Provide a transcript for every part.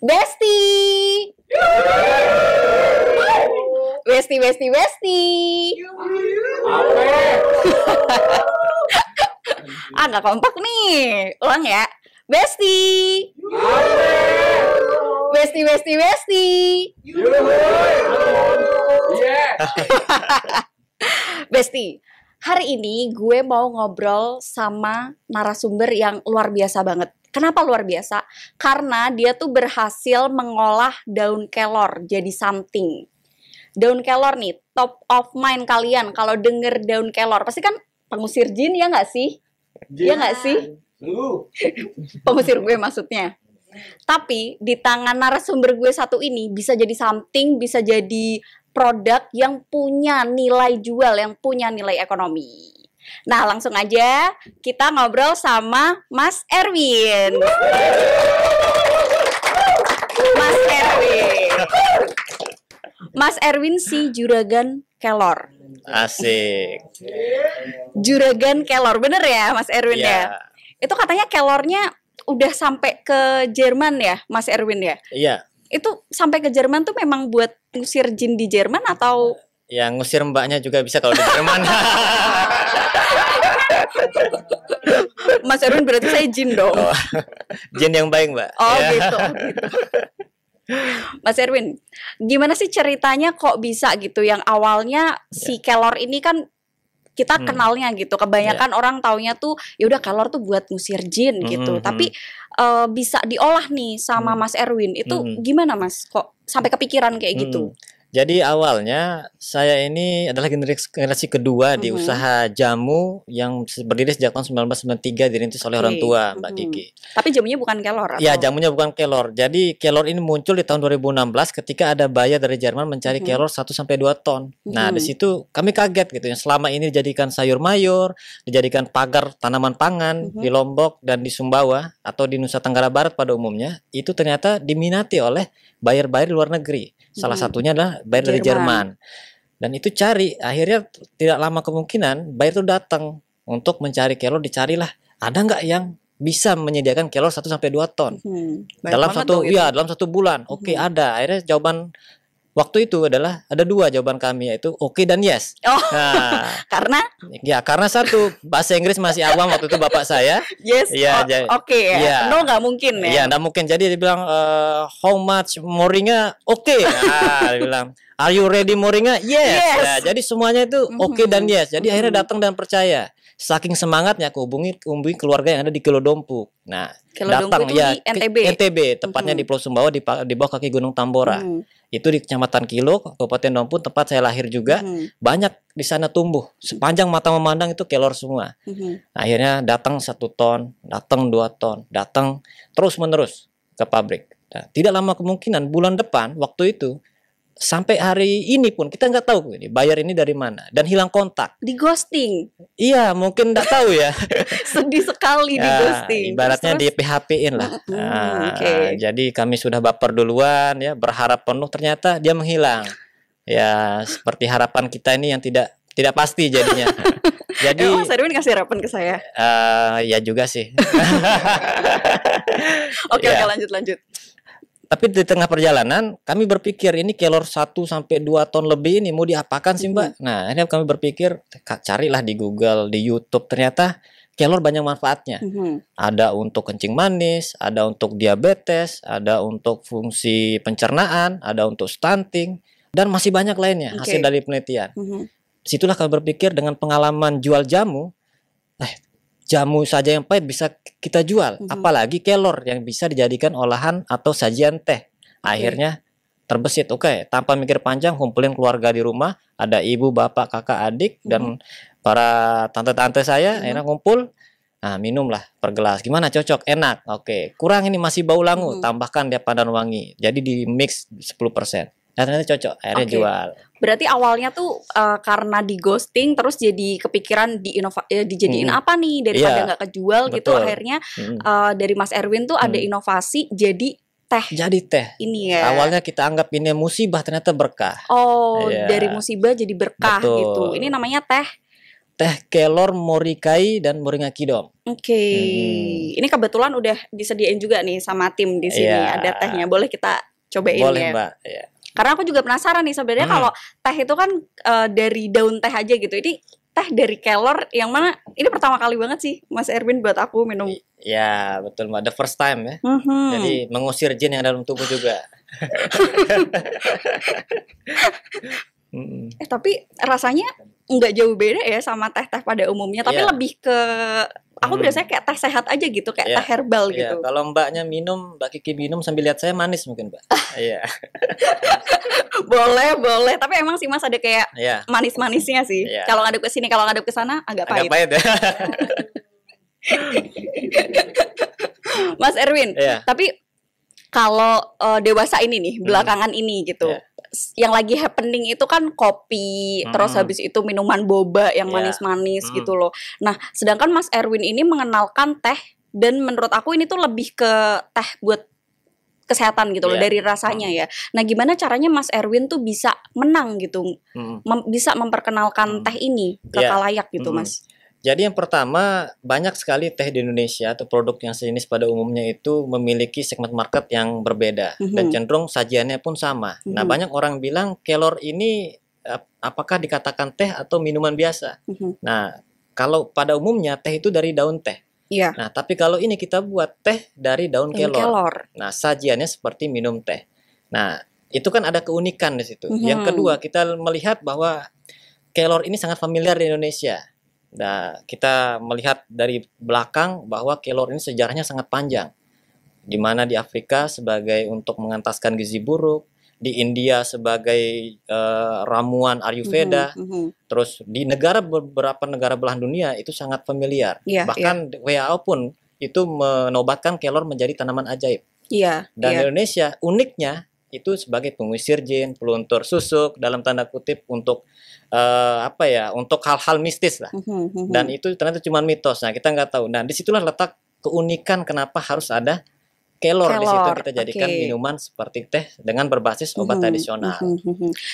Besti. Besti, Besti, Besti. Nggak kompak nih. Ulang ya. Besti. Besti, Besti, Besti. Besti, hari ini gue mau ngobrol sama narasumber yang luar biasa banget. Kenapa luar biasa? Karena dia tuh berhasil mengolah daun kelor jadi something. Daun kelor nih, top of mind kalian. Kalau denger daun kelor, pasti kan pengusir jin, ya nggak sih? Iya nggak sih? Pengusir gue maksudnya. Tapi di tangan narasumber gue satu ini bisa jadi something, bisa jadi produk yang punya nilai jual, yang punya nilai ekonomi. Nah, langsung aja kita ngobrol sama Mas Erwin. Mas Erwin. Mas Erwin si Juragan Kelor. Asik. Juragan Kelor, bener ya Mas Erwin ya? Itu katanya kelornya udah sampai ke Jerman ya, Mas Erwin ya? Iya. Itu sampai ke Jerman tuh memang buat ngusir jin di Jerman atau? Ya, ngusir mbaknya juga bisa kalau di Jerman. Mas Erwin berarti saya jin dong. Oh, jin yang baik, Mbak. Oh ya. gitu. Mas Erwin, gimana sih ceritanya kok bisa gitu? Yang awalnya si kelor ini kan kita kenalnya gitu, kebanyakan orang taunya tuh ya udah kelor tuh buat ngusir jin gitu. Tapi bisa diolah nih sama Mas Erwin. Itu gimana Mas? Kok sampai kepikiran kayak gitu? Jadi awalnya saya ini adalah generasi kedua di usaha jamu yang berdiri sejak tahun 1993 dirintis oleh orang tua Mbak Kiki. Tapi jamunya bukan kelor? Ya, jamunya bukan kelor. Jadi kelor ini muncul di tahun 2016 ketika ada buyer dari Jerman mencari kelor 1-2 ton. Nah, di situ kami kaget gitu ya. Selama ini dijadikan sayur mayur, dijadikan pagar tanaman pangan di Lombok dan di Sumbawa atau di Nusa Tenggara Barat pada umumnya, itu ternyata diminati oleh buyer-buyer luar negeri. Salah satunya adalah buyer dari Jerman. Dan itu akhirnya tidak lama kemungkinan buyer itu datang untuk mencari kelor, dicarilah ada nggak yang bisa menyediakan kelor 1-2 ton dalam satu bulan. Oke, ada. Akhirnya jawaban waktu itu adalah ada 2 jawaban kami, yaitu oke dan yes. Nah, karena satu bahasa Inggris masih awam waktu itu bapak saya. Yes. Ya, oke ya. Ya. No, nggak mungkin ya. Iya, nggak mungkin. Jadi dia bilang how much moringa? Oke. Nah, dia bilang are you ready moringa? Yes. Nah, jadi semuanya itu oke dan yes. Jadi akhirnya datang dan percaya. Saking semangatnya aku hubungi keluarga yang ada di Kilodompu. Nah, datang ya di NTB, tepatnya di Pulau Sumbawa di bawah kaki Gunung Tambora. Itu di Kecamatan Kilo, Kabupaten Dompu, tempat saya lahir juga. Banyak di sana tumbuh. Sepanjang mata memandang itu kelor semua. Akhirnya datang 1 ton, datang 2 ton, datang terus-menerus ke pabrik. Nah, tidak lama kemungkinan bulan depan waktu itu sampai hari ini pun kita nggak tahu ini buyer ini dari mana dan hilang kontak. Di ghosting. Iya, mungkin nggak tahu ya. Sedih sekali di ghosting. Ibaratnya di PHP-in lah. Jadi kami sudah baper duluan ya, berharap penuh, ternyata dia menghilang. Ya, seperti harapan kita ini yang tidak pasti jadinya. Jadi Mas Erwin kasih harapan ke saya. Ya juga sih. Oke, lanjut. Tapi di tengah perjalanan kami berpikir ini kelor 1-2 ton lebih ini mau diapakan sih Mbak? Nah, akhirnya kami berpikir carilah di Google, di YouTube, ternyata kelor banyak manfaatnya. Ada untuk kencing manis, ada untuk diabetes, ada untuk fungsi pencernaan, ada untuk stunting, dan masih banyak lainnya hasil dari penelitian. Situlah kami berpikir dengan pengalaman jual jamu, jamu saja yang pahit bisa kita jual, apalagi kelor yang bisa dijadikan olahan atau sajian teh. Akhirnya terbesit, tanpa mikir panjang kumpulin keluarga di rumah, ada ibu, bapak, kakak, adik dan para tante-tante saya, akhirnya ngumpul. Nah, minumlah per gelas. Gimana, cocok? Enak. Oke, kurang ini masih bau langu, tambahkan dia pandan wangi. Jadi di mix 10%. Ternyata cocok, akhirnya jual. Berarti awalnya tuh karena di ghosting terus jadi kepikiran dijadiin apa nih daripada nggak kejual. Betul. Gitu. Akhirnya dari Mas Erwin tuh ada inovasi jadi teh. Jadi teh. Ini ya. Awalnya kita anggap ini musibah, ternyata berkah. Dari musibah jadi berkah. Betul. Gitu. Ini namanya teh teh kelor Morikai dan Moringa Kidom. Oke. Ini kebetulan udah disediain juga nih sama tim di sini. Iya. Ada tehnya. Boleh kita cobain Boleh ya. Mbak. Ya. Karena aku juga penasaran nih sebenarnya kalau teh itu kan dari daun teh aja gitu. Ini teh dari kelor yang mana ini pertama kali banget sih Mas Erwin buat aku minum. Ya betul Mbak, the first time ya. Mhm. Jadi mengusir jin yang dalam tubuh juga. Tapi rasanya nggak jauh beda ya sama teh-teh pada umumnya. Tapi Iya. lebih ke aku biasanya kayak teh sehat aja gitu, kayak Iya. teh herbal Iya, gitu. kalau Mbaknya minum, Mbak Kiki minum sambil lihat saya manis mungkin Mbak. Iya. Boleh. Tapi emang sih Mas ada kayak Iya. manis-manisnya sih. Iya. Kalau ngadep ke sini, kalau ngadep ke sana agak Agak pahit. pahit ya. Mas Erwin, Iya. tapi kalau dewasa ini nih, belakangan ini gitu. Iya. Yang lagi happening itu kan kopi, terus habis itu minuman boba yang Iya. manis-manis gitu loh. Nah, sedangkan Mas Erwin ini mengenalkan teh dan menurut aku ini tuh lebih ke teh buat kesehatan gitu loh Iya. dari rasanya ya. Nah, gimana caranya Mas Erwin tuh bisa menang gitu, bisa memperkenalkan teh ini ke Iya. khalayak gitu, Mas? Jadi yang pertama, banyak sekali teh di Indonesia atau produk yang sejenis pada umumnya itu memiliki segmen market yang berbeda dan cenderung sajiannya pun sama. Nah, banyak orang bilang kelor ini apakah dikatakan teh atau minuman biasa? Nah, kalau pada umumnya teh itu dari daun teh. Iya. Nah, tapi kalau ini kita buat teh dari daun kelor. Nah, sajiannya seperti minum teh. Nah, itu kan ada keunikan di situ. Yang kedua, kita melihat bahwa kelor ini sangat familiar di Indonesia. Nah, kita melihat dari belakang bahwa kelor ini sejarahnya sangat panjang. Di mana di Afrika sebagai untuk mengentaskan gizi buruk, di India sebagai ramuan Ayurveda, terus di beberapa negara belahan dunia itu sangat familiar. Bahkan WHO pun itu menobatkan kelor menjadi tanaman ajaib. Dan Indonesia uniknya itu sebagai pengusir jin, peluntur susuk dalam tanda kutip untuk untuk hal-hal mistis lah. Dan itu ternyata cuma mitos. Nah, kita nggak tahu. Nah, disitulah letak keunikan kenapa harus ada kelor di situ, kita jadikan minuman seperti teh dengan berbasis obat tradisional.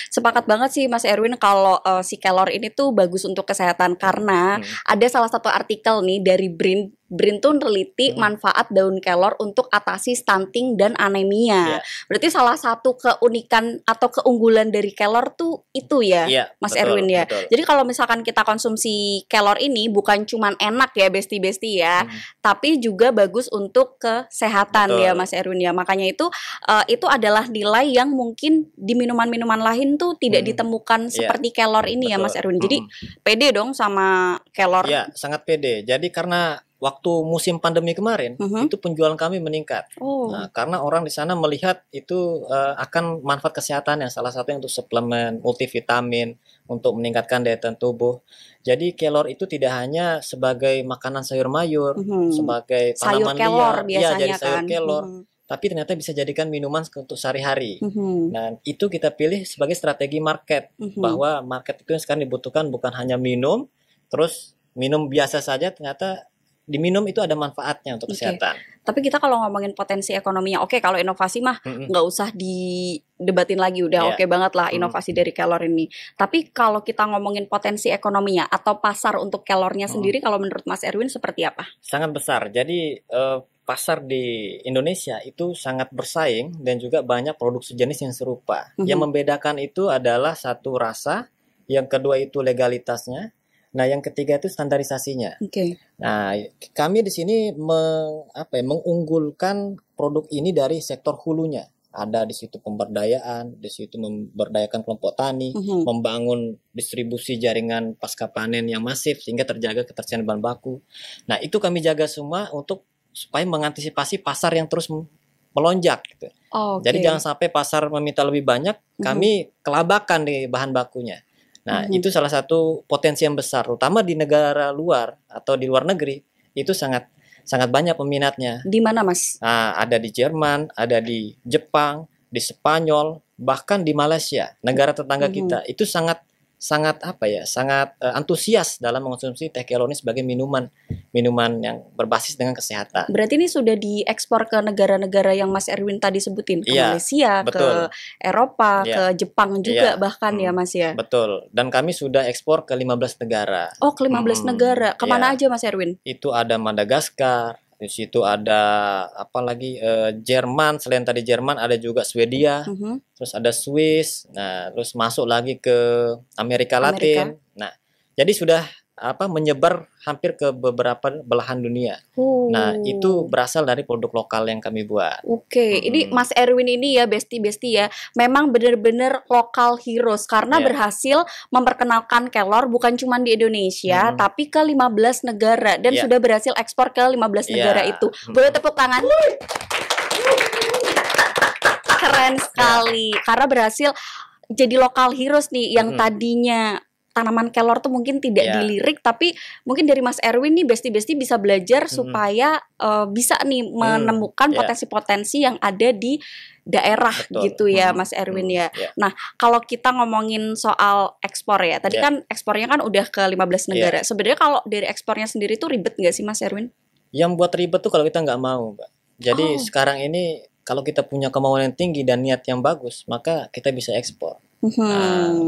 Sepakat banget sih Mas Erwin kalau si kelor ini tuh bagus untuk kesehatan karena ada salah satu artikel nih dari BRIN tuh neliti manfaat daun kelor untuk atasi stunting dan anemia. Berarti salah satu keunikan atau keunggulan dari kelor tuh itu ya, Mas Erwin ya. Betul. Jadi kalau misalkan kita konsumsi kelor ini bukan cuman enak ya besti-besti ya, tapi juga bagus untuk kesehatan ya Mas Erwin ya. Makanya itu adalah nilai yang mungkin di minuman-minuman lain tuh tidak ditemukan seperti kelor ini ya Mas Erwin. Jadi pede dong sama kelor. Iya, sangat pede. Jadi karena waktu musim pandemi kemarin itu penjualan kami meningkat. Nah, karena orang di sana melihat itu akan manfaat kesehatan yang salah satunya untuk suplemen, multivitamin, untuk meningkatkan daya tahan tubuh. Jadi kelor itu tidak hanya sebagai makanan sayur mayur, sebagai tanaman kelor liar, biasanya jadi sayur kan. kelor. Tapi ternyata bisa jadikan minuman untuk sehari-hari. Dan itu kita pilih sebagai strategi market, bahwa market itu yang sekarang dibutuhkan bukan hanya minum, terus minum biasa saja, ternyata diminum itu ada manfaatnya untuk kesehatan. Tapi kita kalau ngomongin potensi ekonominya, oke, kalau inovasi mah nggak usah didebatin lagi, udah oke banget lah inovasi dari kelor ini. Tapi kalau kita ngomongin potensi ekonominya atau pasar untuk kelornya sendiri, kalau menurut Mas Erwin seperti apa? Sangat besar. Jadi pasar di Indonesia itu sangat bersaing dan juga banyak produk sejenis yang serupa. Yang membedakan itu adalah satu rasa, yang kedua itu legalitasnya. Nah, yang ketiga itu standarisasinya. Nah, kami di sini mengunggulkan produk ini dari sektor hulunya. Ada di situ pemberdayaan, di situ memberdayakan kelompok tani, membangun distribusi jaringan pasca panen yang masif sehingga terjaga ketersediaan bahan baku. Nah, itu kami jaga semua supaya mengantisipasi pasar yang terus melonjak gitu. Jadi jangan sampai pasar meminta lebih banyak, kami kelabakan di bahan bakunya. Nah, itu salah satu potensi yang besar, terutama di negara luar atau di luar negeri, itu sangat banyak peminatnya. Di mana, Mas? Nah, ada di Jerman, ada di Jepang, di Spanyol, bahkan di Malaysia, negara tetangga kita. Itu sangat sangat apa ya, sangat antusias dalam mengonsumsi teh kelor ini sebagai minuman yang berbasis dengan kesehatan. Berarti ini sudah diekspor ke negara-negara yang Mas Erwin tadi sebutin, ke Iya, Malaysia, betul. ke Eropa, Iya. ke Jepang juga Iya. bahkan ya Mas ya. Betul. Dan kami sudah ekspor ke 15 negara. Oh, ke 15 negara. Kemana Iya. aja Mas Erwin? Itu ada Madagaskar, di situ ada apa lagi, Jerman, selain tadi Jerman ada juga Swedia, terus ada Swiss, nah terus masuk lagi ke Amerika Latin. Nah, jadi sudah apa menyebar hampir ke beberapa belahan dunia. Nah, itu berasal dari produk lokal yang kami buat. Oke, ini Mas Erwin ini ya besti-besti ya, memang benar-benar lokal heroes karena berhasil memperkenalkan kelor bukan cuma di Indonesia, tapi ke 15 negara dan sudah berhasil ekspor ke 15 negara itu. Boleh tepuk tangan? Keren sekali, karena berhasil jadi lokal heroes nih yang tadinya tanaman kelor tuh mungkin tidak dilirik, tapi mungkin dari Mas Erwin nih besti-besti bisa belajar supaya bisa nih menemukan potensi-potensi yang ada di daerah. Betul. Gitu ya Mas Erwin ya. Nah, kalau kita ngomongin soal ekspor ya, tadi kan ekspornya kan udah ke 15 negara. Sebenarnya kalau dari ekspornya sendiri tuh ribet nggak sih Mas Erwin? Yang buat ribet tuh kalau kita nggak mau, Mbak. Jadi sekarang ini kalau kita punya kemauan yang tinggi dan niat yang bagus, maka kita bisa ekspor.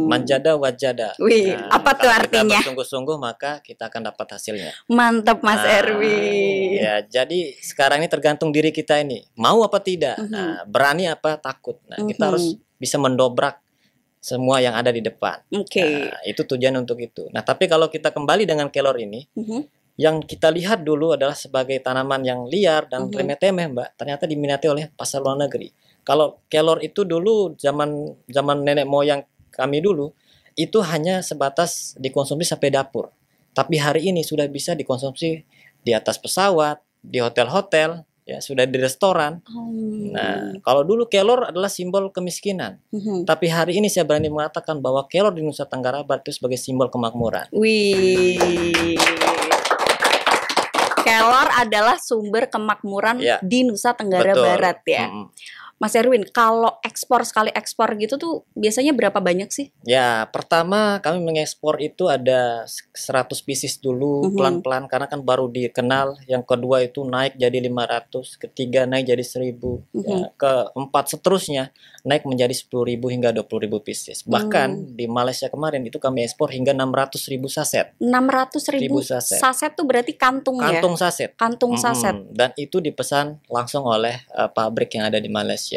Manjada wajada. Wih, apa tuh artinya? Kita bersungguh-sungguh maka kita akan dapat hasilnya. Mantap Mas Erwin. Ya, jadi sekarang ini tergantung diri kita ini, mau apa tidak, berani apa takut. Nah, kita harus bisa mendobrak semua yang ada di depan. Nah, itu tujuan untuk itu. Nah, tapi kalau kita kembali dengan kelor ini, yang kita lihat dulu adalah sebagai tanaman yang liar dan remeh-temeh, Mbak. Ternyata diminati oleh pasar luar negeri. Kalau kelor itu dulu zaman nenek moyang kami dulu itu hanya sebatas dikonsumsi sampai dapur. Tapi hari ini sudah bisa dikonsumsi di atas pesawat, di hotel-hotel, ya sudah di restoran. Nah, kalau dulu kelor adalah simbol kemiskinan. Tapi hari ini saya berani mengatakan bahwa kelor di Nusa Tenggara Barat itu sebagai simbol kemakmuran. Wih. Kelor adalah sumber kemakmuran di Nusa Tenggara Barat ya. Mas Erwin, kalau ekspor sekali ekspor gitu tuh biasanya berapa banyak sih? Ya, pertama kami mengekspor itu ada 100 pieces dulu, pelan-pelan karena kan baru dikenal. Yang kedua itu naik jadi 500, ketiga naik jadi 1000, ya, keempat seterusnya naik menjadi 10.000 hingga 20.000 pieces. Bahkan di Malaysia kemarin itu kami ekspor hingga 600.000 saset. 600.000 saset tuh berarti kantung ya? Kantung saset. Kantung saset. Dan itu dipesan langsung oleh pabrik yang ada di Malaysia.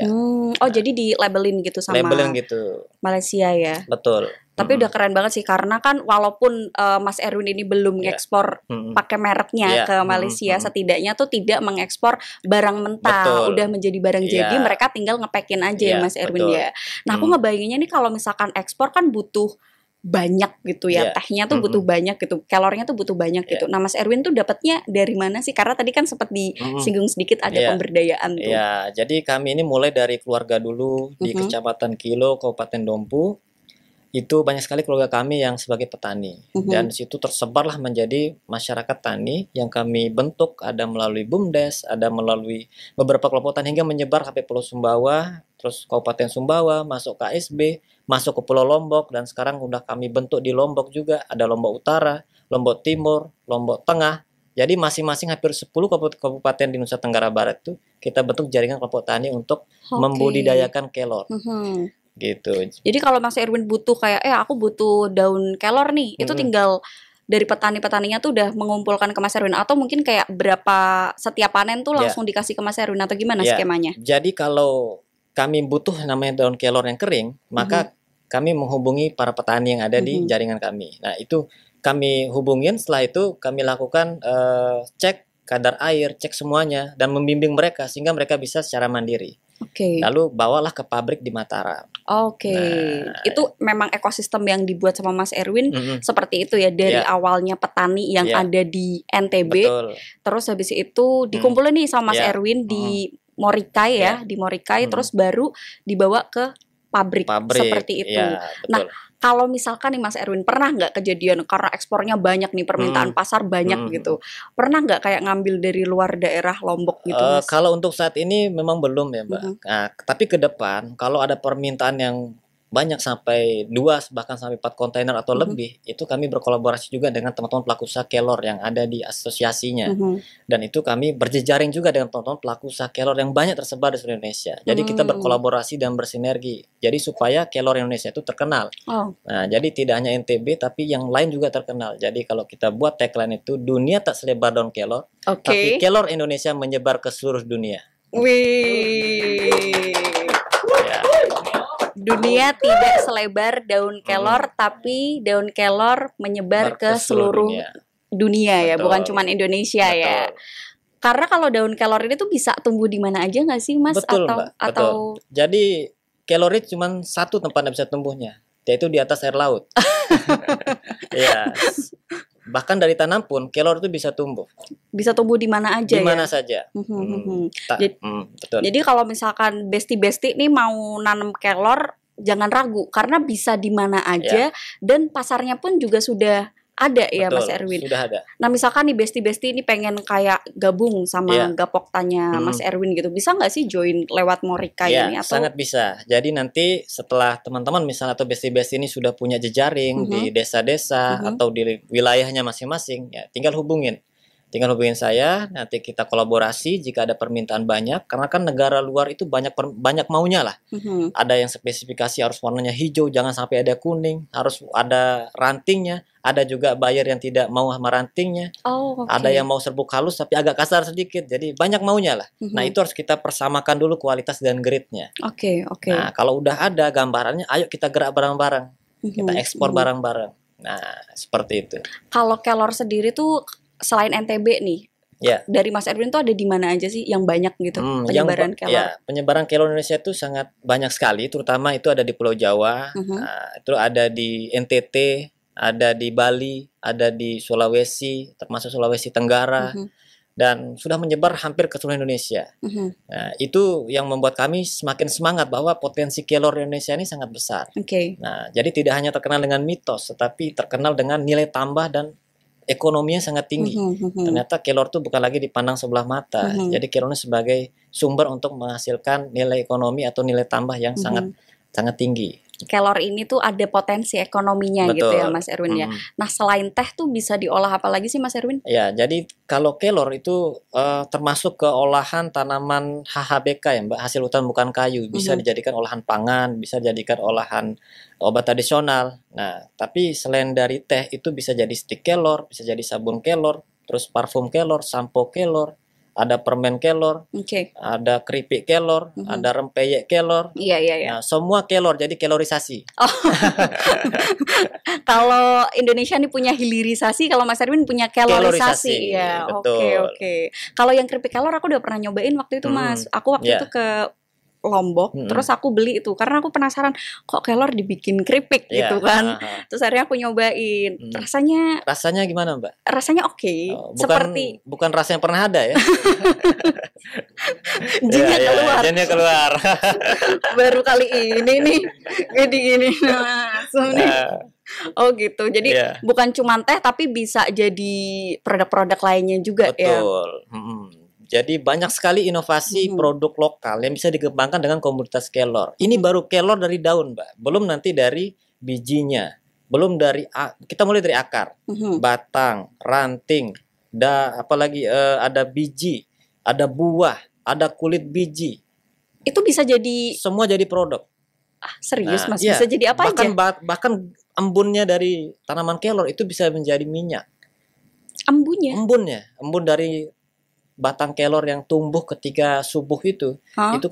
Jadi di labelin gitu sama gitu. Malaysia ya. Betul. Tapi udah keren banget sih karena kan walaupun Mas Erwin ini belum ngekspor pakai mereknya ke Malaysia, setidaknya tuh tidak mengekspor barang mentah, udah menjadi barang jadi, mereka tinggal ngepakin aja ya Mas Erwin ya. Nah, aku ngebayanginnya nih kalau misalkan ekspor kan butuh banyak gitu ya, tehnya tuh butuh banyak gitu, kelornya tuh butuh banyak gitu. Nah, Mas Erwin tuh dapatnya dari mana sih? Karena tadi kan sempat disinggung sedikit ada pemberdayaan tuh. Ya, jadi kami ini mulai dari keluarga dulu di Kecamatan Kilo, Kabupaten Dompu. Itu banyak sekali keluarga kami yang sebagai petani. Dan di situ tersebarlah menjadi masyarakat tani yang kami bentuk, ada melalui BUMDes, ada melalui beberapa kelompok tani hingga menyebar sampai Pulau Sumbawa, terus Kabupaten Sumbawa, masuk ke KSB, masuk ke Pulau Lombok, dan sekarang udah kami bentuk di Lombok juga, ada Lombok Utara, Lombok Timur, Lombok Tengah. Jadi masing-masing hampir 10 kabupaten di Nusa Tenggara Barat itu kita bentuk jaringan kelompok tani untuk membudidayakan kelor. Gitu. Jadi kalau Mas Erwin butuh kayak aku butuh daun kelor nih, itu tinggal dari petani-petaninya tuh udah mengumpulkan ke Mas Erwin, atau mungkin kayak berapa setiap panen tuh langsung dikasih ke Mas Erwin, atau gimana skemanya? Jadi kalau kami butuh namanya daun kelor yang kering, maka kami menghubungi para petani yang ada di jaringan kami. Nah, itu kami hubungin, setelah itu kami lakukan cek kadar air, cek semuanya, dan membimbing mereka sehingga mereka bisa secara mandiri. Lalu bawalah ke pabrik di Mataram. Nah, itu memang ekosistem yang dibuat sama Mas Erwin seperti itu ya, dari awalnya petani yang ada di NTB, terus habis itu dikumpulin nih sama Mas Erwin di Morikai ya, di Morikai, terus baru dibawa ke pabrik seperti itu. Nah, kalau misalkan nih Mas Erwin pernah nggak kejadian karena ekspornya banyak nih, permintaan pasar banyak gitu, pernah nggak kayak ngambil dari luar daerah Lombok gitu Mas? Kalau untuk saat ini memang belum ya Mbak. Nah, tapi ke depan kalau ada permintaan yang banyak sampai 2 bahkan sampai 4 kontainer atau lebih, itu kami berkolaborasi juga dengan teman-teman pelaku usaha kelor yang ada di asosiasinya. Dan itu kami berjejaring juga dengan teman-teman pelaku usaha kelor yang banyak tersebar di seluruh Indonesia. Jadi kita berkolaborasi dan bersinergi. Jadi supaya kelor Indonesia itu terkenal. Nah, jadi tidak hanya NTB tapi yang lain juga terkenal. Jadi kalau kita buat tagline itu, dunia tak selebar daun kelor, tapi kelor Indonesia menyebar ke seluruh dunia. Wih. Ya. Dunia tidak selebar daun kelor, tapi daun kelor menyebar ke seluruh dunia ya, bukan cuma Indonesia ya. Karena kalau daun kelor ini tuh bisa tumbuh di mana aja nggak sih, Mas? Betul, Mbak. Atau jadi kelor itu cuma satu tempat yang bisa tumbuhnya, yaitu di atas air laut. Ya. Bahkan dari tanam pun kelor itu bisa tumbuh. Bisa tumbuh di mana aja di mana ya? saja. Betul. Jadi kalau misalkan besti-besti nih mau nanam kelor, jangan ragu karena bisa di mana aja dan pasarnya pun juga sudah ada ya. Betul, Mas Erwin. Sudah ada. Nah misalkan nih besti-besti ini pengen kayak gabung sama Gapokta-nya Mas Erwin gitu, bisa nggak sih join lewat Morika ini? Atau Sangat bisa. Jadi nanti setelah teman-teman misalnya atau besti-besti ini sudah punya jejaring di desa-desa atau di wilayahnya masing-masing, ya tinggal hubungin saya, nanti kita kolaborasi jika ada permintaan banyak, karena kan negara luar itu banyak maunya lah. Ada yang spesifikasi harus warnanya hijau, jangan sampai ada kuning, harus ada rantingnya. Ada juga buyer yang tidak mau sama rantingnya. Ada yang mau serbuk halus tapi agak kasar sedikit. Jadi banyak maunya lah. Nah itu harus kita persamakan dulu kualitas dan grade-nya. Nah kalau udah ada gambarannya, ayo kita gerak bareng-bareng. Kita ekspor bareng-bareng. Nah seperti itu. Kalau kelor sendiri tuh selain NTB nih, dari Mas Erwin tuh ada di mana aja sih yang banyak gitu penyebaran kelor? Penyebaran kelor Indonesia itu sangat banyak sekali, terutama itu ada di Pulau Jawa, itu ada di NTT, ada di Bali, ada di Sulawesi, termasuk Sulawesi Tenggara, dan sudah menyebar hampir ke seluruh Indonesia. Nah, itu yang membuat kami semakin semangat bahwa potensi kelor Indonesia ini sangat besar. Nah, jadi tidak hanya terkenal dengan mitos, tetapi terkenal dengan nilai tambah dan ekonominya sangat tinggi. Ternyata kelor itu bukan lagi dipandang sebelah mata. Jadi kelor ini sebagai sumber untuk menghasilkan nilai ekonomi atau nilai tambah yang sangat tinggi. Kelor ini tuh ada potensi ekonominya. Betul. Gitu ya Mas Erwin ya. Nah selain teh tuh bisa diolah apa lagi sih Mas Erwin? Ya jadi kalau kelor itu termasuk ke olahan tanaman HHBK ya Mbak, hasil hutan bukan kayu. Bisa dijadikan olahan pangan, bisa dijadikan olahan obat tradisional. Nah tapi selain dari teh itu bisa jadi stik kelor, bisa jadi sabun kelor, terus parfum kelor, sampo kelor, ada permen kelor, ada keripik kelor, ada rempeyek kelor. Nah, semua kelor, jadi kelorisasi. Kalau Indonesia nih punya hilirisasi, kalau Mas Erwin punya kelorisasi. Ya, oke. Kalau yang keripik kelor aku udah pernah nyobain waktu itu Mas. Aku waktu itu ke Lombok, terus aku beli itu karena aku penasaran kok kelor dibikin keripik gitu kan. Terus akhirnya aku nyobain. Rasanya gimana Mbak? Rasanya oke. Bukan rasa yang pernah ada ya. Jinnya keluar. Baru kali ini nih gini langsung nih. Oh gitu. Jadi bukan cuma teh tapi bisa jadi produk-produk lainnya juga. Betul. Jadi banyak sekali inovasi produk lokal yang bisa dikembangkan dengan komoditas kelor. Ini baru kelor dari daun, Mbak. Belum nanti dari bijinya. Belum dari kita mulai dari akar, batang, ranting, apalagi ada biji, ada buah, ada kulit biji. Itu bisa jadi semua jadi produk. Serius Mas, bisa jadi apa aja? Bahkan embunnya dari tanaman kelor itu bisa menjadi minyak. Embun dari batang kelor yang tumbuh ketika subuh itu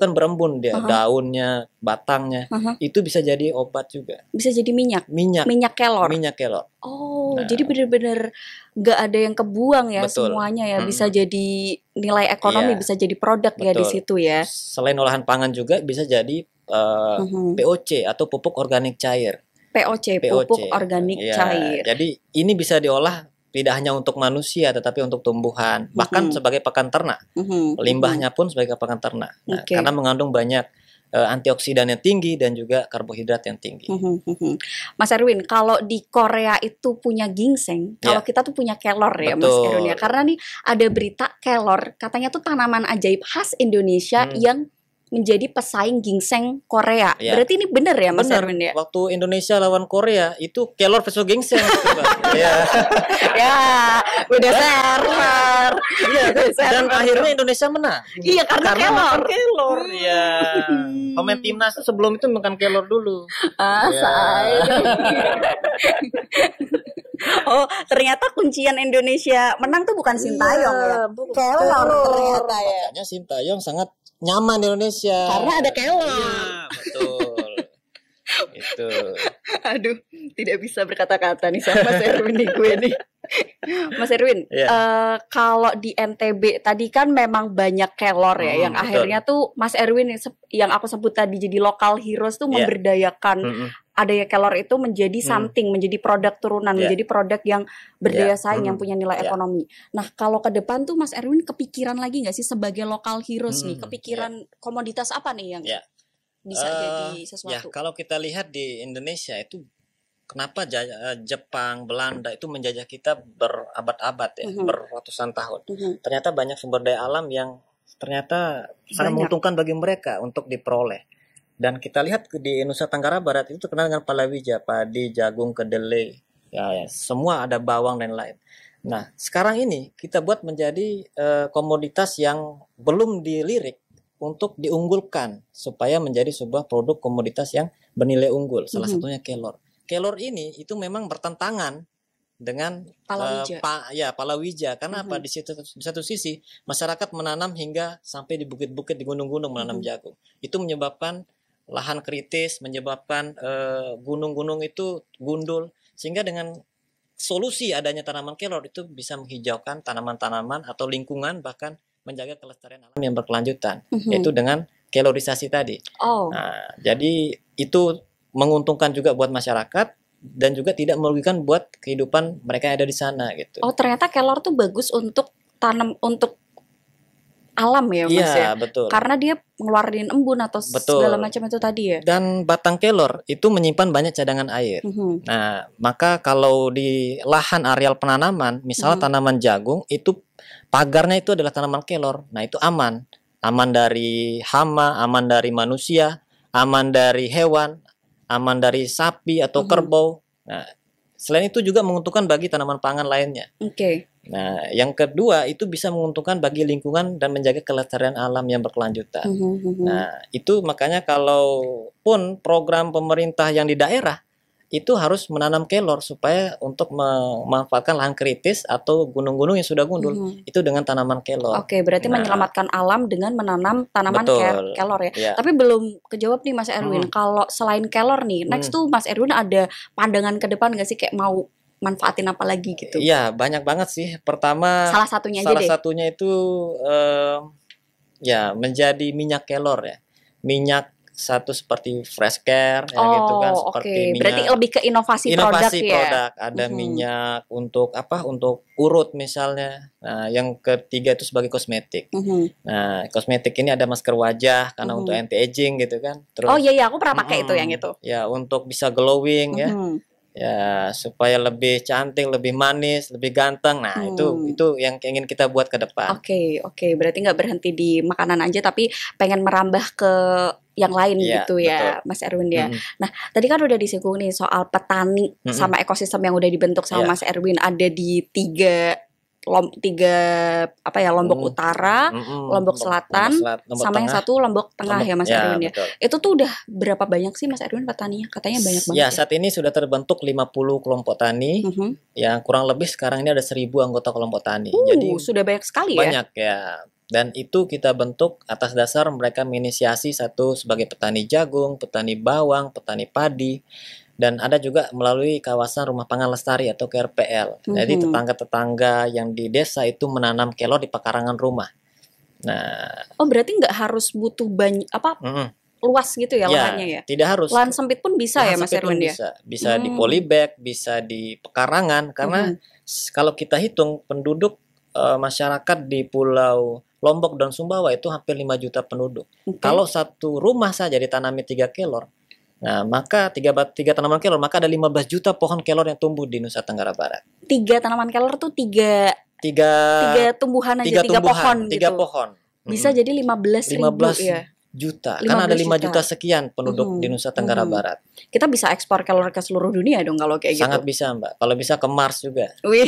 kan berembun dia, daunnya, batangnya, itu bisa jadi obat juga. Bisa jadi minyak kelor. Jadi benar-benar nggak ada yang kebuang ya. Betul. Semuanya ya bisa jadi nilai ekonomi, bisa jadi produk. Betul. Ya di situ ya. Selain olahan pangan juga bisa jadi POC atau pupuk organik cair. Pupuk organik cair. Jadi ini bisa diolah tidak hanya untuk manusia tetapi untuk tumbuhan, bahkan sebagai pakan ternak. Limbahnya pun sebagai pakan ternak. Nah, karena mengandung banyak antioksidan yang tinggi dan juga karbohidrat yang tinggi. Mas Erwin, kalau di Korea itu punya ginseng, kalau kita tuh punya kelor ya. Betul. Mas Erwin ya. Karena nih ada berita kelor katanya tuh tanaman ajaib khas Indonesia yang menjadi pesaing ginseng Korea. Ya. Berarti ini benar ya Mas Benar. Erwin ya? Waktu Indonesia lawan Korea itu kelor versus ginseng. Ya. Ya, beda server. Iya, dan akhirnya Indonesia menang. Iya, karena kelor. makan kelor. Ya. Pemain timnas tuh sebelum itu makan kelor dulu. Say. Oh, ternyata kuncian Indonesia menang tuh bukan Sintayong ya. Kelor ternyata ya. Makanya Sintayong sangat nyaman di Indonesia. Karena ada kelor. Iya, betul. Itu. Aduh, tidak bisa berkata-kata nih sama Mas Erwin nih gue nih. Mas Erwin, kalau di NTB tadi kan memang banyak kelor ya, yang betul. akhirnya tuh Mas Erwin yang aku sebut tadi jadi local heroes tuh memberdayakan adanya kelor itu menjadi something, menjadi produk turunan, menjadi produk yang berdaya saing, yang punya nilai ekonomi. Nah, kalau ke depan tuh Mas Erwin kepikiran lagi nggak sih sebagai local heroes nih, kepikiran komoditas apa nih yang bisa jadi sesuatu? Ya, kalau kita lihat di Indonesia itu kenapa Jepang, Belanda itu menjajah kita berabad-abad ya, berratusan tahun. Ternyata banyak sumber daya alam yang ternyata sangat menguntungkan bagi mereka untuk diperoleh. Dan kita lihat di Nusa Tenggara Barat itu terkenal dengan palawija, padi, jagung, kedelai, ya, semua ada bawang dan lain. Nah, sekarang ini kita buat menjadi komoditas yang belum dilirik untuk diunggulkan supaya menjadi sebuah produk komoditas yang bernilai unggul. Salah satunya kelor. Kelor ini itu memang bertentangan dengan palawija. Karena apa? Di satu sisi masyarakat menanam hingga sampai di bukit-bukit, di gunung-gunung menanam jagung. Itu menyebabkan lahan kritis, menyebabkan gunung-gunung itu gundul, sehingga dengan solusi adanya tanaman kelor itu bisa menghijaukan tanaman-tanaman atau lingkungan, bahkan menjaga kelestarian alam yang berkelanjutan, yaitu dengan kelorisasi tadi. Nah, jadi itu menguntungkan juga buat masyarakat dan juga tidak merugikan buat kehidupan mereka yang ada di sana gitu. Oh, ternyata kelor tuh bagus untuk tanam, untuk alam ya Mas ya? Iya, betul. Karena dia ngeluarin embun atau segala macam itu tadi ya. Dan batang kelor itu menyimpan banyak cadangan air. Nah, maka kalau di lahan areal penanaman, misalnya tanaman jagung, itu pagarnya itu adalah tanaman kelor. Nah, itu aman. Aman dari hama, aman dari manusia, aman dari hewan, aman dari sapi atau kerbau. Nah, selain itu juga menguntungkan bagi tanaman pangan lainnya. Nah, yang kedua itu bisa menguntungkan bagi lingkungan dan menjaga kelestarian alam yang berkelanjutan. Nah, itu makanya kalaupun program pemerintah yang di daerah itu harus menanam kelor supaya untuk memanfaatkan lahan kritis atau gunung-gunung yang sudah gundul itu dengan tanaman kelor. Berarti menyelamatkan alam dengan menanam tanaman kelor ya. Tapi belum kejawab nih Mas Erwin. Kalau selain kelor nih, next tuh Mas Erwin ada pandangan ke depan nggak sih, kayak mau manfaatin apa lagi gitu? Iya, banyak banget sih. Pertama, salah satunya itu ya menjadi minyak kelor ya. Minyak satu seperti fresh care ya gitu kan, seperti minyak. Berarti lebih ke inovasi produk ya. Ada minyak untuk apa? Untuk urut misalnya. Nah, yang ketiga itu sebagai kosmetik. Nah, kosmetik ini ada masker wajah karena untuk anti aging gitu kan. Terus aku pernah pakai itu yang itu. Ya, untuk bisa glowing ya. Ya, supaya lebih cantik, lebih manis, lebih ganteng. Nah, itu yang ingin kita buat ke depan. Berarti nggak berhenti di makanan aja, tapi pengen merambah ke yang lain gitu ya, betul. Mas Erwin ya. Nah, tadi kan udah disinggung nih soal petani sama ekosistem yang udah dibentuk sama Mas Erwin. Ada di tiga Lombok Utara, Lombok Selatan, sama yang satu Lombok Tengah ya Mas Erwin ya. Betul. Itu tuh udah berapa banyak sih Mas Erwin petaninya? Katanya banyak banget. Ya, saat ini sudah terbentuk 50 kelompok tani. Yang kurang lebih sekarang ini ada 1.000 anggota kelompok tani. Jadi sudah banyak sekali ya. Banyak ya. Dan itu kita bentuk atas dasar mereka menginisiasi satu sebagai petani jagung, petani bawang, petani padi. Dan ada juga melalui kawasan Rumah Pangan Lestari atau KRPL. Jadi tetangga-tetangga yang di desa itu menanam kelor di pekarangan rumah. Nah, berarti nggak harus butuh banyak luas gitu ya lahannya ya? Tidak harus. Lahan sempit pun bisa ya Mas Erwin ya? Bisa di polybag, bisa di pekarangan. Karena kalau kita hitung penduduk masyarakat di Pulau Lombok dan Sumbawa itu hampir 5 juta penduduk. Kalau satu rumah saja ditanami 3 kelor, nah maka tiga tanaman kelor, maka ada 15 juta pohon kelor yang tumbuh di Nusa Tenggara Barat. 3 tanaman kelor tuh tiga tumbuhan aja, 3 pohon gitu. 3 pohon. Bisa jadi 15.000 ya. juta. Karena ada 5 juta sekian penduduk di Nusa Tenggara Barat. Kita bisa ekspor kelor ke seluruh dunia dong kalau kayak gitu. Sangat bisa, Mbak. Kalau bisa ke Mars juga. Wih.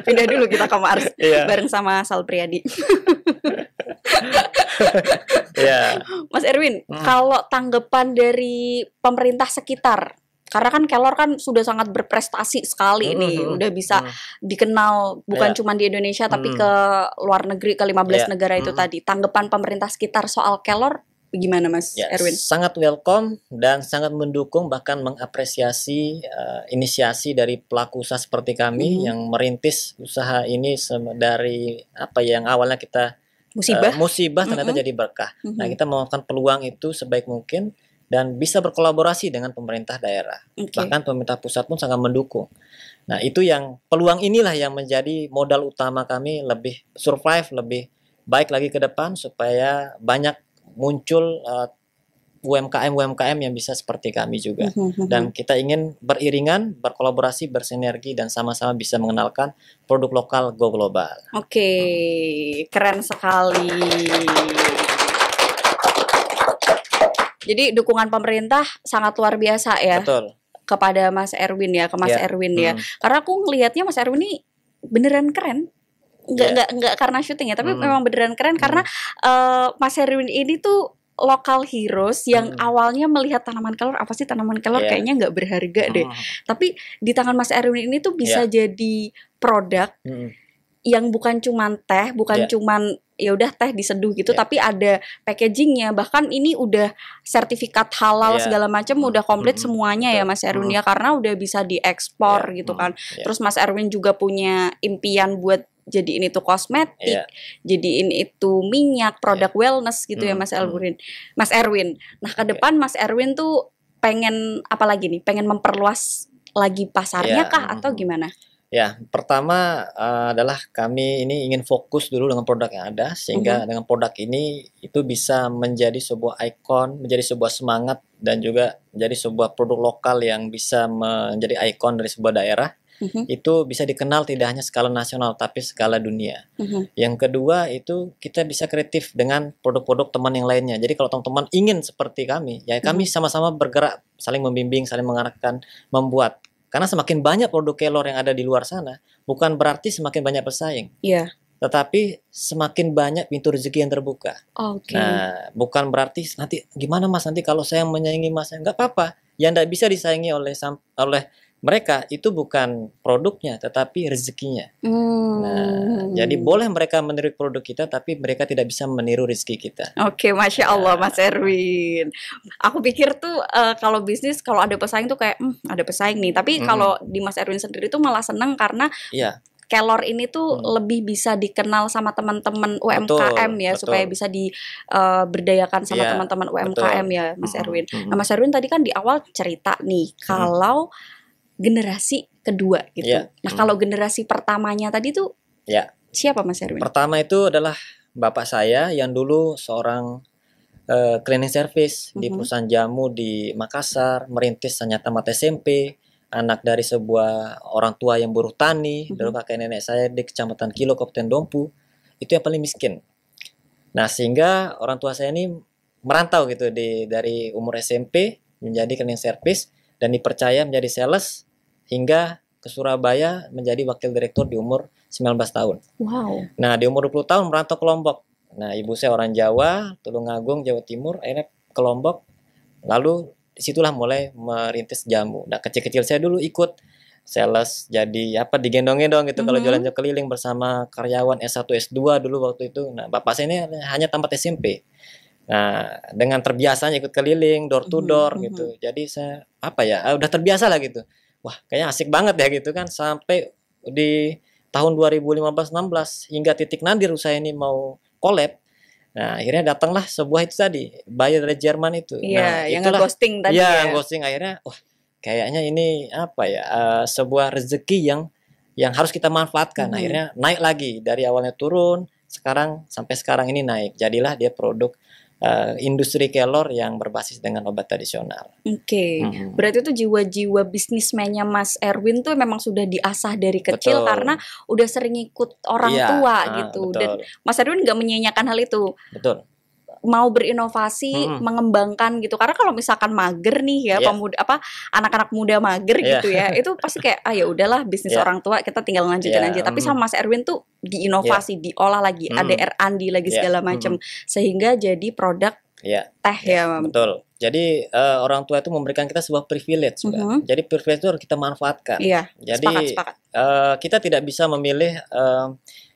Pindah dulu kita ke Mars bareng sama Sal Priadi. Mas Erwin, kalau tanggapan dari pemerintah sekitar, karena kan kelor kan sudah sangat berprestasi sekali nih, udah bisa dikenal bukan cuma di Indonesia tapi ke luar negeri, ke 15 negara itu tadi. Tanggapan pemerintah sekitar soal kelor gimana Mas Erwin? Sangat welcome dan sangat mendukung, bahkan mengapresiasi inisiasi dari pelaku usaha seperti kami yang merintis usaha ini dari apa yang awalnya kita musibah ternyata jadi berkah. Nah, kita memanfaatkan peluang itu sebaik mungkin dan bisa berkolaborasi dengan pemerintah daerah. Bahkan pemerintah pusat pun sangat mendukung. Nah, itu yang peluang inilah yang menjadi modal utama kami lebih survive, lebih baik lagi ke depan supaya banyak muncul UMKM yang bisa seperti kami juga. Dan kita ingin beriringan, berkolaborasi, bersinergi dan sama-sama bisa mengenalkan produk lokal go global. Oke, keren sekali. Jadi dukungan pemerintah sangat luar biasa ya. Betul. Kepada Mas Erwin ya, ke Mas Erwin ya. Karena aku ngelihatnya Mas Erwin ini beneran keren. Enggak karena syuting ya, tapi memang beneran keren karena Mas Erwin ini tuh local heroes yang awalnya melihat tanaman kelor, apa sih tanaman kelor kayaknya nggak berharga deh. Tapi di tangan Mas Erwin ini tuh bisa jadi produk yang bukan cuman teh, bukan cuman ya udah teh diseduh gitu, tapi ada packagingnya, bahkan ini udah sertifikat halal segala macam, udah komplit semuanya ya Mas Erwin ya, karena udah bisa diekspor gitu kan. Terus Mas Erwin juga punya impian buat jadiin itu kosmetik, jadiin itu minyak, produk wellness gitu ya Mas Erwin. Mas Erwin. Nah, ke depan Mas Erwin tuh pengen apa lagi nih? Pengen memperluas lagi pasarnya kah atau gimana? Ya, pertama adalah kami ini ingin fokus dulu dengan produk yang ada, sehingga dengan produk ini itu bisa menjadi sebuah ikon, menjadi sebuah semangat, dan juga menjadi sebuah produk lokal yang bisa menjadi ikon dari sebuah daerah. Itu bisa dikenal tidak hanya skala nasional tapi skala dunia. Yang kedua itu kita bisa kreatif dengan produk-produk teman yang lainnya. Jadi kalau teman-teman ingin seperti kami, ya kami sama-sama bergerak, saling membimbing, saling mengarahkan, membuat. Karena semakin banyak produk kelor yang ada di luar sana, bukan berarti semakin banyak pesaing. Tetapi semakin banyak pintu rezeki yang terbuka. Nah, bukan berarti nanti gimana Mas, nanti kalau saya menyaingi Mas, enggak apa-apa. Yang tidak bisa disaingi oleh mereka itu bukan produknya, tetapi rezekinya. Nah, jadi boleh mereka meniru produk kita, tapi mereka tidak bisa meniru rezeki kita. Oke, Masya Allah Mas Erwin. Aku pikir tuh kalau bisnis, kalau ada pesaing tuh kayak ada pesaing nih. Tapi kalau di Mas Erwin sendiri tuh malah seneng karena kelor ini tuh lebih bisa dikenal sama teman-teman UMKM ya, supaya bisa diberdayakan sama teman-teman UMKM ya Mas Erwin. Nah, Mas Erwin tadi kan di awal cerita nih kalau generasi kedua gitu. Nah, kalau generasi pertamanya tadi tuh siapa Mas Erwin? Pertama itu adalah bapak saya yang dulu seorang cleaning service di perusahaan jamu di Makassar, merintis hanya tamat SMP, anak dari sebuah orang tua yang buruh tani, dulu kakek nenek saya di Kecamatan Kilo, Kabupaten Dompu, itu yang paling miskin. Nah, sehingga orang tua saya ini merantau gitu dari umur SMP menjadi cleaning service dan dipercaya menjadi sales hingga ke Surabaya menjadi wakil direktur di umur 19 tahun. Wow. Nah, di umur 20 tahun merantau ke Lombok. Nah, ibu saya orang Jawa, Tulungagung, Jawa Timur, akhirnya ke Lombok. Lalu disitulah mulai merintis jamu. Nah, kecil-kecil saya dulu ikut sales, jadi digendong-gendong gitu kalau jalan-jalan keliling bersama karyawan S1, S2 dulu waktu itu. Nah, bapak saya ini hanya tamat SMP. Nah, dengan terbiasanya ikut keliling, door to door gitu. Jadi saya udah terbiasa lah gitu. Wah, kayaknya asik banget ya gitu kan, sampai di tahun 2015-16 hingga titik nadir usaha ini mau collab. Nah, akhirnya datanglah sebuah itu tadi, buyer dari Jerman itu. Nah, yang nge-ghosting tadi ya. Yang ghosting akhirnya, wah, kayaknya ini sebuah rezeki yang harus kita manfaatkan. Akhirnya naik lagi dari awalnya turun, sampai sekarang ini naik. Jadilah dia produk industri kelor yang berbasis dengan obat tradisional. Berarti itu jiwa-jiwa bisnismennya Mas Erwin tuh memang sudah diasah dari kecil karena udah sering ikut orang tua gitu. Dan Mas Erwin nggak menyanyiakan hal itu. mau berinovasi, mengembangkan gitu. Karena kalau misalkan mager nih ya, anak-anak muda mager gitu ya, itu pasti kayak ya udahlah bisnis orang tua kita tinggal lanjutin aja. Tapi sama Mas Erwin tuh diinovasi, diolah lagi, ada R&D lagi segala macam, sehingga jadi produk teh ya. Betul. Jadi orang tua itu memberikan kita sebuah privilege, jadi privilege itu harus kita manfaatkan. Jadi sepakat. Kita tidak bisa memilih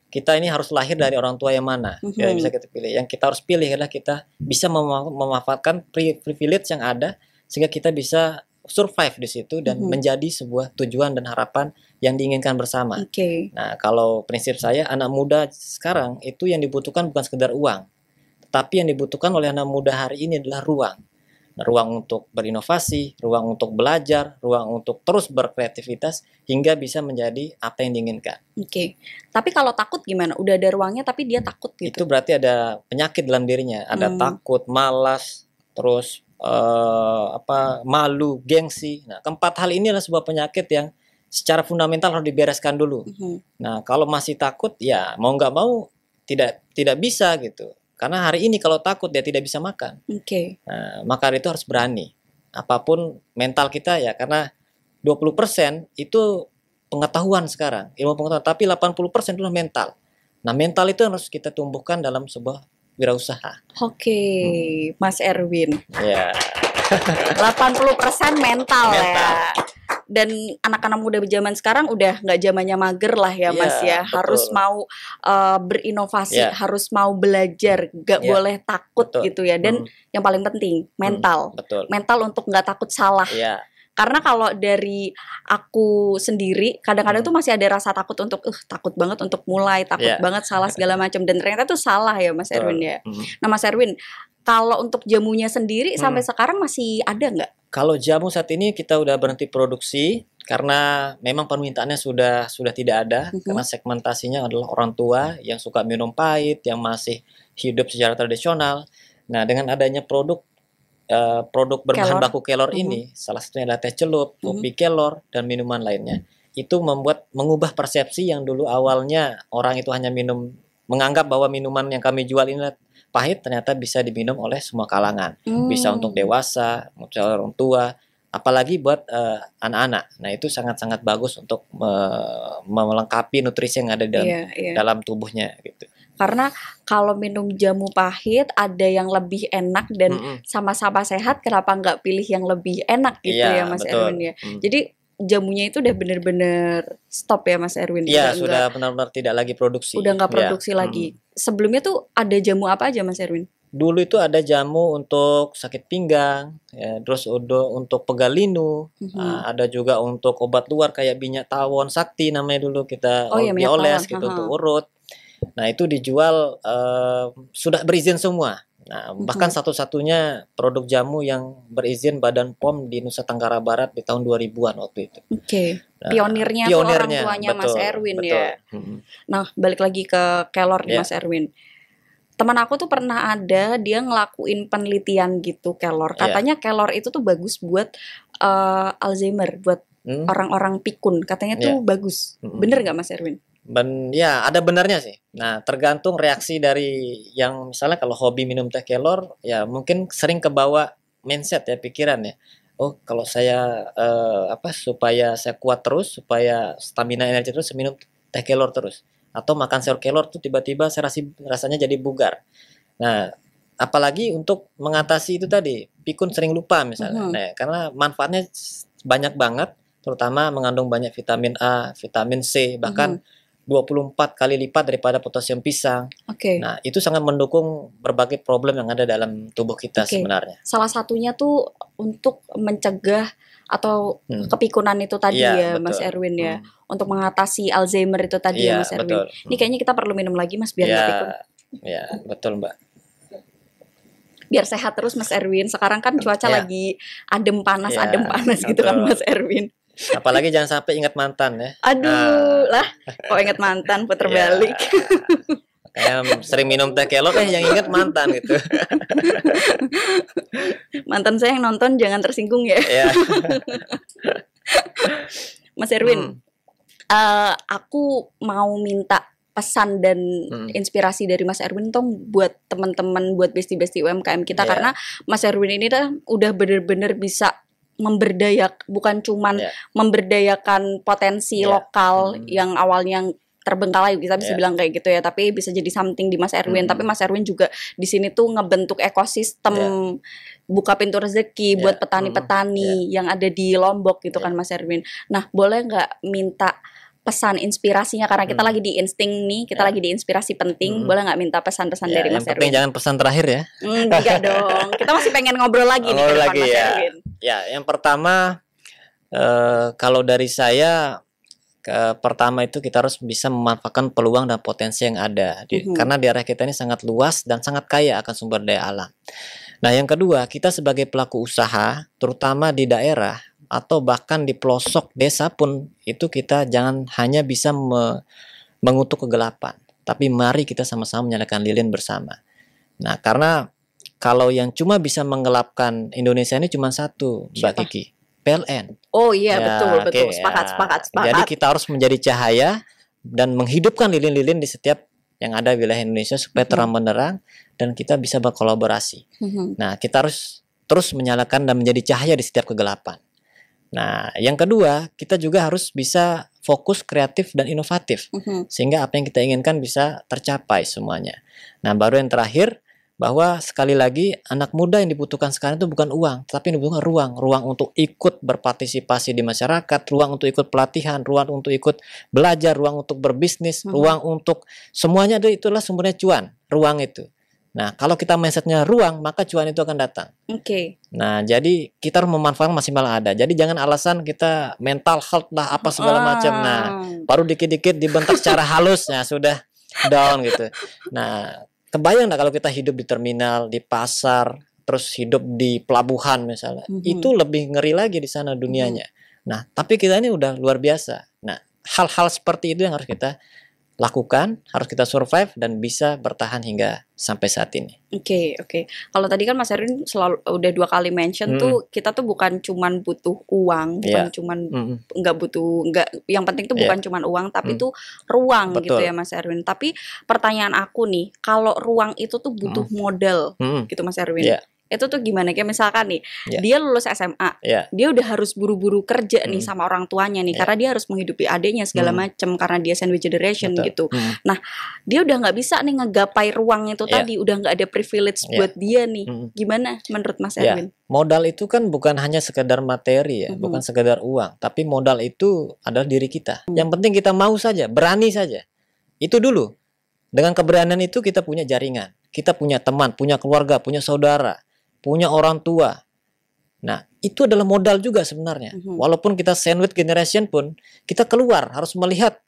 kita ini harus lahir dari orang tua yang mana, tidak bisa kita pilih. Yang kita harus pilih adalah kita bisa memanfaatkan privilege yang ada sehingga kita bisa survive di situ dan menjadi sebuah tujuan dan harapan yang diinginkan bersama. Nah, kalau prinsip saya, anak muda sekarang itu yang dibutuhkan bukan sekedar uang, tetapi yang dibutuhkan oleh anak muda hari ini adalah ruang. Ruang untuk berinovasi, ruang untuk belajar, ruang untuk terus berkreativitas hingga bisa menjadi apa yang diinginkan. Tapi kalau takut gimana? Udah ada ruangnya tapi dia takut gitu. Itu berarti ada penyakit dalam dirinya, ada takut, malas, terus malu, gengsi. Nah, keempat hal ini adalah sebuah penyakit yang secara fundamental harus dibereskan dulu. Nah, kalau masih takut, ya mau nggak mau tidak bisa gitu. Karena hari ini kalau takut dia tidak bisa makan. Nah, maka itu harus berani. Apapun mental kita ya, karena 20% itu pengetahuan sekarang, ilmu pengetahuan, tapi 80% itu mental. Nah, mental itu harus kita tumbuhkan dalam sebuah wirausaha. Mas Erwin. 80% mental ya. Dan anak-anak muda zaman sekarang udah nggak zamannya mager lah ya Mas ya. Betul. Harus mau berinovasi, harus mau belajar, nggak boleh takut gitu ya. Dan yang paling penting mental, mental untuk nggak takut salah. Karena kalau dari aku sendiri kadang-kadang tuh masih ada rasa takut untuk takut banget untuk mulai, takut banget salah segala macam, dan ternyata tuh salah ya Mas Erwin ya. Nah Mas Erwin, kalau untuk jamunya sendiri sampai sekarang masih ada nggak? Kalau jamu saat ini kita udah berhenti produksi karena memang permintaannya sudah tidak ada, karena segmentasinya adalah orang tua yang suka minum pahit, yang masih hidup secara tradisional. Nah, dengan adanya produk berbahan baku kelor ini, salah satunya adalah teh celup, kopi kelor, dan minuman lainnya. Itu mengubah persepsi yang dulu awalnya orang itu hanya menganggap bahwa minuman yang kami jual ini pahit, ternyata bisa diminum oleh semua kalangan. Bisa untuk dewasa, untuk orang tua, apalagi buat anak-anak. Nah, itu sangat-sangat bagus untuk melengkapi nutrisi yang ada dalam tubuhnya gitu. Karena kalau minum jamu pahit ada yang lebih enak dan sama-sama sehat, kenapa nggak pilih yang lebih enak gitu ya Mas Erwin ya. Jadi jamunya itu udah bener-bener stop ya Mas Erwin. Sudah benar-benar tidak lagi produksi. Udah nggak produksi lagi. Sebelumnya tuh ada jamu apa aja Mas Erwin? Dulu itu ada jamu untuk sakit pinggang, terus untuk pegal linu, ada juga untuk obat luar kayak minyak tawon sakti namanya dulu kita dioles gitu untuk urut. Nah, itu dijual sudah berizin semua. Nah, bahkan satu-satunya produk jamu yang berizin Badan POM di Nusa Tenggara Barat di tahun 2000-an waktu itu. Nah, pionirnya tuh orang tuanya Mas Erwin ya. Nah, balik lagi ke kelor nih Mas Erwin. Teman aku tuh pernah ada, dia ngelakuin penelitian gitu kelor. Katanya kelor itu tuh bagus buat Alzheimer, buat orang-orang pikun. Katanya tuh bagus. Bener nggak Mas Erwin? Ada benarnya sih. Nah, tergantung reaksi dari yang misalnya kalau hobi minum teh kelor, ya mungkin sering kebawa mindset ya, pikiran ya. Oh, kalau saya supaya saya kuat terus, supaya stamina energi terus, minum teh kelor terus. Atau makan sayur kelor tuh tiba-tiba saya rasanya jadi bugar. Nah, apalagi untuk mengatasi itu tadi, pikun sering lupa misalnya. Nah, karena manfaatnya banyak banget, terutama mengandung banyak vitamin A, vitamin C, bahkan 24 kali lipat daripada potasium pisang. Nah, itu sangat mendukung berbagai problem yang ada dalam tubuh kita sebenarnya. Salah satunya tuh untuk mencegah atau kepikunan itu tadi Mas Erwin ya. Untuk mengatasi Alzheimer itu tadi ya Mas Erwin. Ini kayaknya kita perlu minum lagi Mas biar nggak pikun. Ya, betul Mbak. Biar sehat terus Mas Erwin. Sekarang kan cuaca lagi adem panas gitu kan Mas Erwin. Apalagi jangan sampai ingat mantan ya. Aduh lah, kok ingat mantan puter balik. Kayak sering minum teh kelor yang ingat mantan gitu. Mantan saya yang nonton jangan tersinggung ya. Mas Erwin, aku mau minta pesan dan inspirasi dari Mas Erwin tuh buat teman-teman, buat bestie-bestie UMKM kita, karena Mas Erwin ini tuh udah bener-bener bisa bukan cuman memberdayakan potensi lokal yang awalnya terbengkalai, bisa bilang kayak gitu ya, tapi bisa jadi something di Mas Erwin. Tapi Mas Erwin juga di sini tuh ngebentuk ekosistem, buka pintu rezeki buat petani-petani yang ada di Lombok gitu kan Mas Erwin. Nah, boleh nggak minta pesan inspirasinya, karena kita lagi di insting nih, kita lagi di inspirasi penting, boleh nggak minta pesan-pesan dari Mas Erwin? Jangan pesan terakhir ya. Enggak dong, kita masih pengen ngobrol lagi nih ke depan Mas Erwin. Ya, yang pertama kalau dari saya, pertama itu kita harus bisa memanfaatkan peluang dan potensi yang ada, karena daerah kita ini sangat luas dan sangat kaya akan sumber daya alam. Nah, yang kedua, kita sebagai pelaku usaha, terutama di daerah atau bahkan di pelosok desa pun, itu kita jangan hanya bisa mengutuk kegelapan, tapi mari kita sama-sama menyalakan lilin bersama. Nah, karena kalau yang cuma bisa menggelapkan Indonesia ini cuma satu, Mbak Kiki, PLN. Oh iya, betul. Sepakat. Jadi kita harus menjadi cahaya dan menghidupkan lilin-lilin di setiap yang ada wilayah Indonesia supaya terang benderang dan kita bisa berkolaborasi. Nah, kita harus terus menyalakan dan menjadi cahaya di setiap kegelapan. Nah, yang kedua, kita juga harus bisa fokus kreatif dan inovatif, sehingga apa yang kita inginkan bisa tercapai semuanya. Nah, baru yang terakhir, bahwa sekali lagi anak muda yang dibutuhkan sekarang itu bukan uang, tapi dibutuhkan ruang untuk ikut berpartisipasi di masyarakat, ruang untuk ikut pelatihan, ruang untuk ikut belajar, ruang untuk berbisnis, ruang untuk semuanya itulah sumbernya cuan, ruang itu. Nah, kalau kita mindsetnya ruang, maka cuan itu akan datang. Nah, jadi kita harus memanfaatkan maksimal ada. Jadi jangan alasan kita mental health lah apa segala macam. Nah, baru dikit-dikit dibentak secara halus, nah sudah down gitu. Nah, kebayang nggak kalau kita hidup di terminal, di pasar, terus hidup di pelabuhan misalnya, itu lebih ngeri lagi di sana dunianya. Nah, tapi kita ini udah luar biasa. Nah, hal-hal seperti itu yang harus kita lakukan, harus kita survive dan bisa bertahan hingga sampai saat ini. Oke. Kalau tadi kan Mas Erwin selalu udah 2 kali mention tuh kita tuh bukan cuman butuh uang, bukan cuman yang penting tuh bukan cuman uang, tapi tuh ruang. Betul. Gitu ya Mas Erwin. Tapi pertanyaan aku nih, kalau ruang itu tuh butuh modal gitu Mas Erwin. Itu tuh gimana? Kayak misalkan nih, dia lulus SMA, dia udah harus buru-buru kerja nih sama orang tuanya nih, karena dia harus menghidupi adiknya segala macem, karena dia sandwich generation gitu. Nah, dia udah nggak bisa nih ngegapai ruang itu tadi, udah nggak ada privilege buat dia nih. Gimana menurut Mas Erwin? Modal itu kan bukan hanya sekedar materi ya, bukan sekedar uang, tapi modal itu adalah diri kita. Yang penting kita mau saja, berani saja. Itu dulu. Dengan keberanian itu kita punya jaringan, kita punya teman, punya keluarga, punya saudara, punya orang tua. Nah, itu adalah modal juga sebenarnya. Walaupun kita sandwich generation pun, kita keluar harus melihat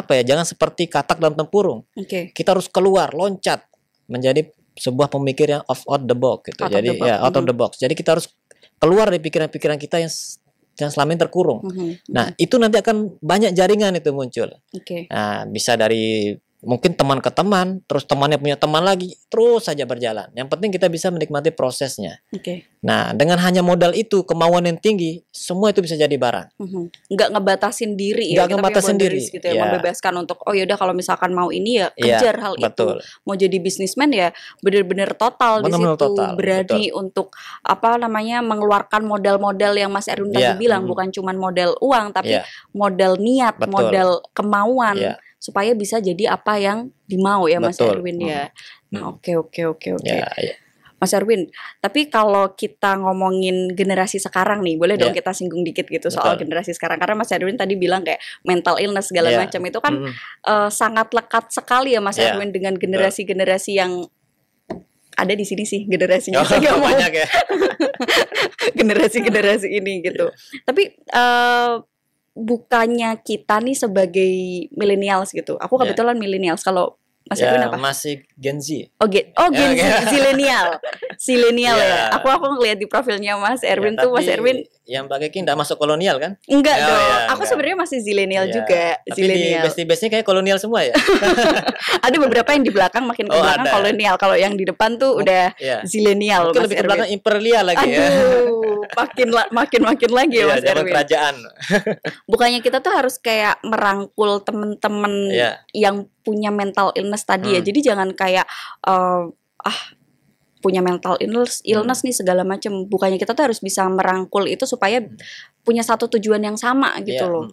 jangan seperti katak dalam tempurung. Kita harus keluar, loncat menjadi sebuah pemikir yang out the box gitu. Out of the box. Jadi kita harus keluar dari pikiran-pikiran kita yang selama ini terkurung. Nah, itu nanti akan banyak jaringan itu muncul. Nah, bisa dari mungkin teman ke teman, terus temannya punya teman lagi, terus saja berjalan. Yang penting kita bisa menikmati prosesnya. Nah, dengan hanya modal itu, kemauan yang tinggi, semua itu bisa jadi barang. Nggak ngebatasin diri ya, nggak ngebatasin diri, gitu ya, membebaskan untuk yaudah kalau misalkan mau ini ya kejar hal itu. Mau jadi bisnismen ya bener-bener total di situ, berani untuk mengeluarkan modal-modal yang Mas Erwin tadi bilang, bukan cuma modal uang, tapi modal niat, modal kemauan. Supaya bisa jadi apa yang dimau ya Mas Erwin ya. Nah, oke. Mas Erwin, tapi kalau kita ngomongin generasi sekarang nih, boleh dong kita singgung dikit gitu soal generasi sekarang, karena Mas Erwin tadi bilang kayak mental illness segala macam itu kan sangat lekat sekali ya Mas Erwin dengan generasi-generasi yang ada di sini sih, generasinya banyak ya. Generasi-generasi ini gitu. Tapi bukannya kita nih sebagai millennials gitu. Aku kebetulan millennials. Kalau Mas Erwin apa? Masih Gen Z. Gen Z, zilenial ya. Aku ngeliat di profilnya Mas Erwin tuh, Mas Erwin yang Mbak Kiki nggak masuk kolonial kan? Enggak Oh, dong. ya, Aku enggak. sebenarnya masih zilenial Iya. juga. Tapi di Zilenial. bestie-bestie kayak kolonial semua ya? Ada beberapa yang di belakang makin ke Oh, belakang ada. kolonial. Kalau yang di depan tuh udah Iya. zilenial, Mungkin Mas lebih ke Erwin. belakang imperial lagi ya. Aduh, makin lagi ya Iya, Mas zaman Erwin. kerajaan. Bukannya kita tuh harus kayak merangkul temen-temen Iya. yang punya mental illness tadi ya. Jadi jangan kayak punya mental illness nih segala macam. Bukannya kita tuh harus bisa merangkul itu supaya punya satu tujuan yang sama gitu Iya, loh.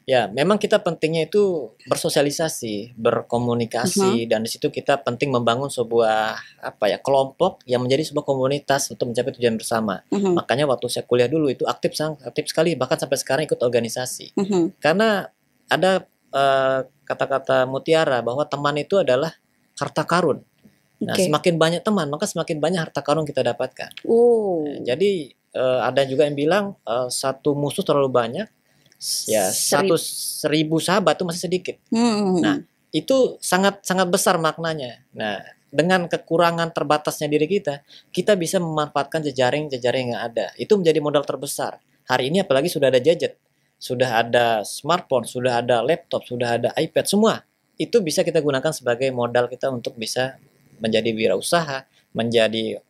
Ya, memang kita pentingnya itu bersosialisasi, berkomunikasi, dan di situ kita penting membangun sebuah kelompok yang menjadi sebuah komunitas untuk mencapai tujuan bersama. Makanya waktu saya kuliah dulu itu aktif sekali, bahkan sampai sekarang ikut organisasi. Karena ada kata-kata mutiara bahwa teman itu adalah harta karun. Nah, semakin banyak teman, maka semakin banyak harta karun kita dapatkan. Jadi ada juga yang bilang satu musuh terlalu banyak, ya 1.000 sahabat itu masih sedikit. Nah, itu sangat besar maknanya. Nah, dengan kekurangan terbatasnya diri kita bisa memanfaatkan jejaring yang ada. Itu menjadi modal terbesar. Hari ini apalagi sudah ada gadget, sudah ada smartphone, sudah ada laptop, sudah ada iPad, semua itu bisa kita gunakan sebagai modal kita untuk bisa menjadi wirausaha, menjadi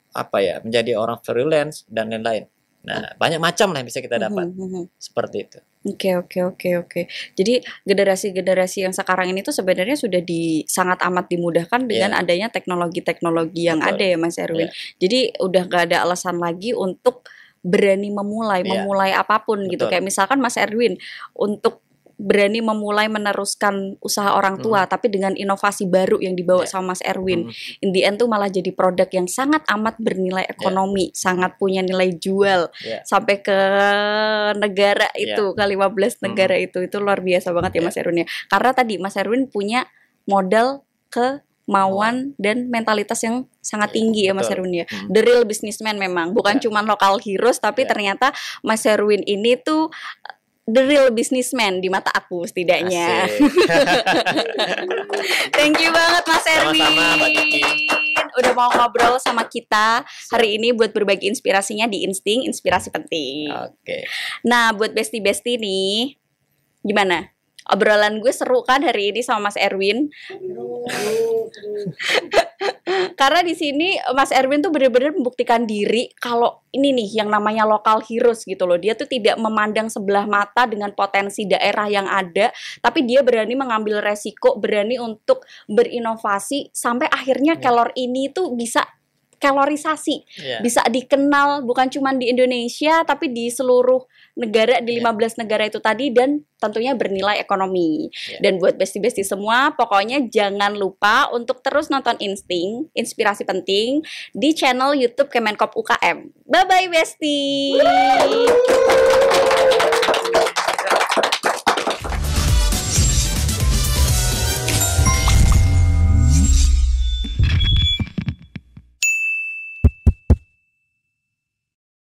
orang freelance dan lain-lain. Nah, banyak macam lah yang bisa kita dapat. Seperti itu. Oke. Jadi generasi yang sekarang ini tuh sebenarnya sudah sangat amat dimudahkan dengan adanya teknologi-teknologi yang ada ya Mas Erwin. Jadi udah gak ada alasan lagi untuk berani memulai apapun gitu. Kayak misalkan Mas Erwin untuk berani memulai meneruskan usaha orang tua tapi dengan inovasi baru yang dibawa sama Mas Erwin. In the end tuh malah jadi produk yang sangat amat bernilai ekonomi, sangat punya nilai jual sampai ke negara itu, ke 15 negara itu luar biasa banget ya Mas Erwin ya. Karena tadi Mas Erwin punya modal kemauan dan mentalitas yang sangat tinggi ya Mas Erwin ya. The real businessman memang, bukan cuma local heroes tapi ternyata Mas Erwin ini tuh the real businessman di mata aku setidaknya. Thank you banget Mas Erwin. Sama-sama, Mbak Kiki. Udah mau ngobrol sama kita hari ini buat berbagi inspirasinya di Insting, inspirasi penting. Oke. Nah, buat bestie-bestie nih, gimana? Obrolan gue seru kan hari ini sama Mas Erwin? Karena di sini Mas Erwin tuh benar-benar membuktikan diri kalau ini nih yang namanya local heroes gitu loh. Dia tuh tidak memandang sebelah mata dengan potensi daerah yang ada, tapi dia berani mengambil resiko, berani untuk berinovasi sampai akhirnya Kelor ini tuh bisa kalorisasi, bisa dikenal bukan cuma di Indonesia tapi di seluruh negara, di 15 negara itu tadi, dan tentunya bernilai ekonomi. Dan buat bestie-bestie semua, pokoknya jangan lupa untuk terus nonton Insting, inspirasi penting di channel YouTube Kemenkop UKM. Bye bye bestie.